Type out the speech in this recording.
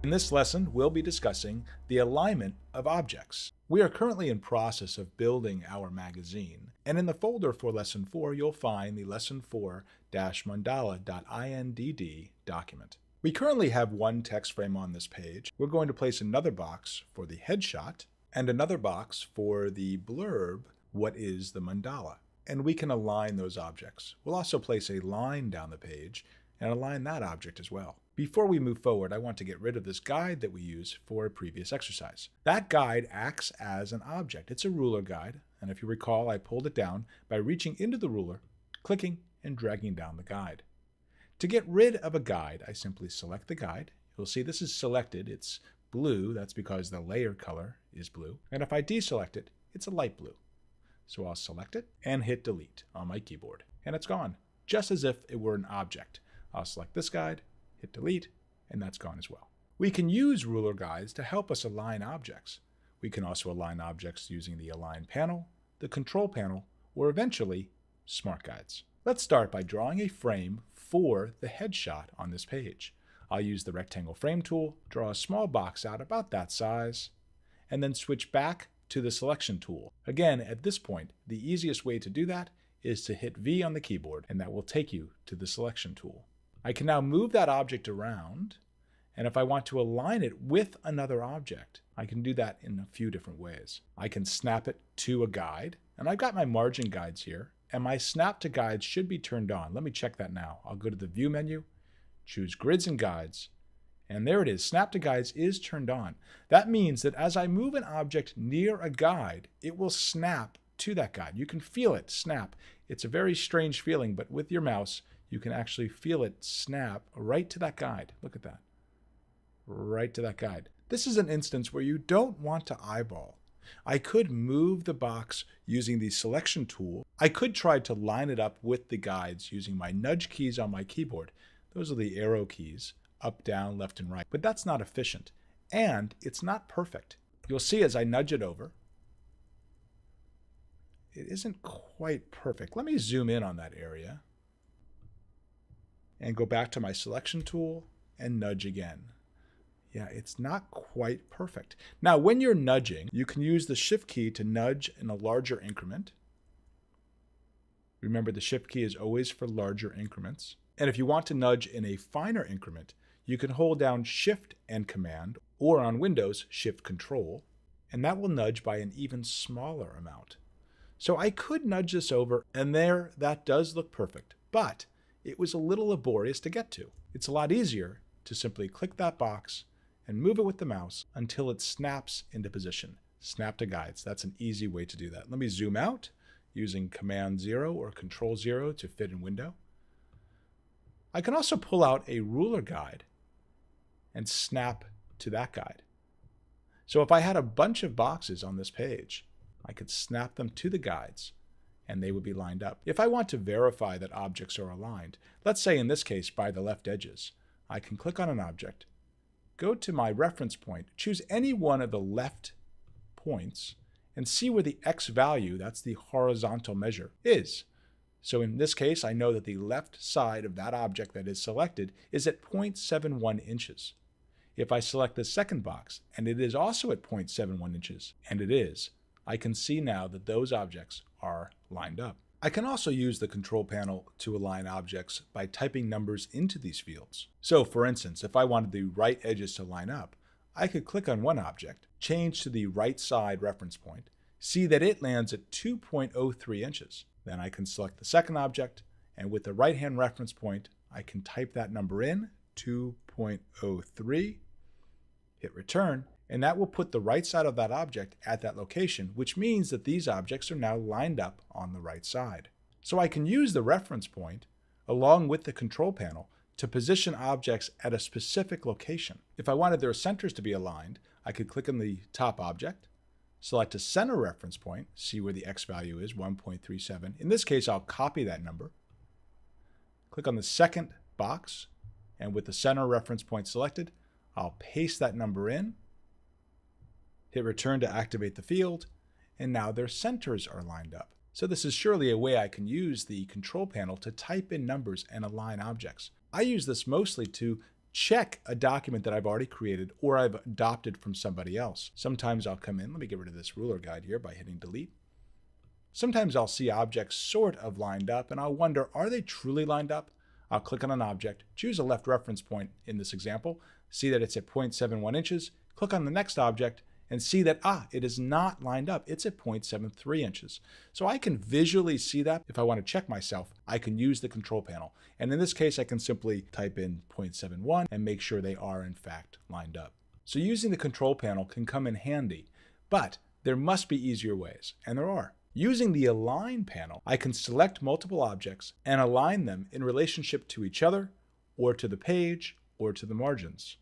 In this lesson, we'll be discussing the alignment of objects. We are currently in process of building our magazine, and in the folder for Lesson 4, you'll find the Lesson 4-mandala.indd document. We currently have one text frame on this page. We're going to place another box for the headshot and another box for the blurb, "What is the mandala?" And we can align those objects. We'll also place a line down the page and align that object as well. Before we move forward, I want to get rid of this guide that we used for a previous exercise. That guide acts as an object. It's a ruler guide, and if you recall, I pulled it down by reaching into the ruler, clicking, and dragging down the guide. To get rid of a guide, I simply select the guide. You'll see this is selected. It's blue. That's because the layer color is blue. And if I deselect it, it's a light blue. So I'll select it and hit delete on my keyboard. And it's gone, just as if it were an object. I'll select this guide, hit delete, and that's gone as well. We can use ruler guides to help us align objects. We can also align objects using the Align panel, the Control panel, or eventually, Smart Guides. Let's start by drawing a frame for the headshot on this page. I'll use the Rectangle Frame tool, draw a small box out about that size, and then switch back to the Selection tool. Again, at this point, the easiest way to do that is to hit V on the keyboard, and that will take you to the Selection tool. I can now move that object around, and if I want to align it with another object, I can do that in a few different ways. I can snap it to a guide, and I've got my margin guides here, and my snap to guides should be turned on. Let me check that now. I'll go to the View menu, choose Grids and Guides, and there it is. Snap to Guides is turned on. That means that as I move an object near a guide, it will snap to that guide. You can feel it snap. It's a very strange feeling, but with your mouse, you can actually feel it snap right to that guide. Look at that. Right to that guide. This is an instance where you don't want to eyeball. I could move the box using the Selection tool. I could try to line it up with the guides using my nudge keys on my keyboard. Those are the arrow keys, up, down, left, and right. But that's not efficient, and it's not perfect. You'll see as I nudge it over, it isn't quite perfect. Let me zoom in on that area and go back to my Selection tool and nudge again. Yeah, it's not quite perfect. Now, when you're nudging, you can use the Shift key to nudge in a larger increment. Remember, the Shift key is always for larger increments. And if you want to nudge in a finer increment, you can hold down Shift and Command, or on Windows, Shift Control, and that will nudge by an even smaller amount. So I could nudge this over, and there, that does look perfect, but it was a little laborious to get to. It's a lot easier to simply click that box and move it with the mouse until it snaps into position. Snap to guides. That's an easy way to do that. Let me zoom out using Command 0 or Control 0 to fit in window. I can also pull out a ruler guide and snap to that guide. So if I had a bunch of boxes on this page, I could snap them to the guides and they would be lined up. If I want to verify that objects are aligned, let's say in this case by the left edges, I can click on an object, go to my reference point, choose any one of the left points, and see where the X value, that's the horizontal measure, is. So in this case, I know that the left side of that object that is selected is at 0.71 inches. If I select the second box, and it is also at 0.71 inches, and it is, I can see now that those objects are lined up. I can also use the Control panel to align objects by typing numbers into these fields. So for instance, if I wanted the right edges to line up, I could click on one object, change to the right side reference point, see that it lands at 2.03 inches. Then I can select the second object, and with the right-hand reference point, I can type that number in, 2.03, hit return, and that will put the right side of that object at that location, which means that these objects are now lined up on the right side. So I can use the reference point along with the control panel to position objects at a specific location. If I wanted their centers to be aligned, I could click on the top object, select a center reference point, see where the X value is, 1.37. In this case, I'll copy that number, click on the second box, and with the center reference point selected, I'll paste that number in, hit return to activate the field, and now their centers are lined up. So this is surely a way I can use the control panel to type in numbers and align objects. I use this mostly to check a document that I've already created or I've adopted from somebody else. Sometimes I'll come in, let me get rid of this ruler guide here by hitting delete. Sometimes I'll see objects sort of lined up and I'll wonder, are they truly lined up? I'll click on an object, choose a left reference point in this example, see that it's at 0.71 inches, click on the next object, and see that, it is not lined up. It's at 0.73 inches. So I can visually see that. If I want to check myself, I can use the control panel. And in this case, I can simply type in 0.71 and make sure they are in fact lined up. So using the control panel can come in handy, but there must be easier ways, and there are. Using the Align panel, I can select multiple objects and align them in relationship to each other, or to the page, or to the margins.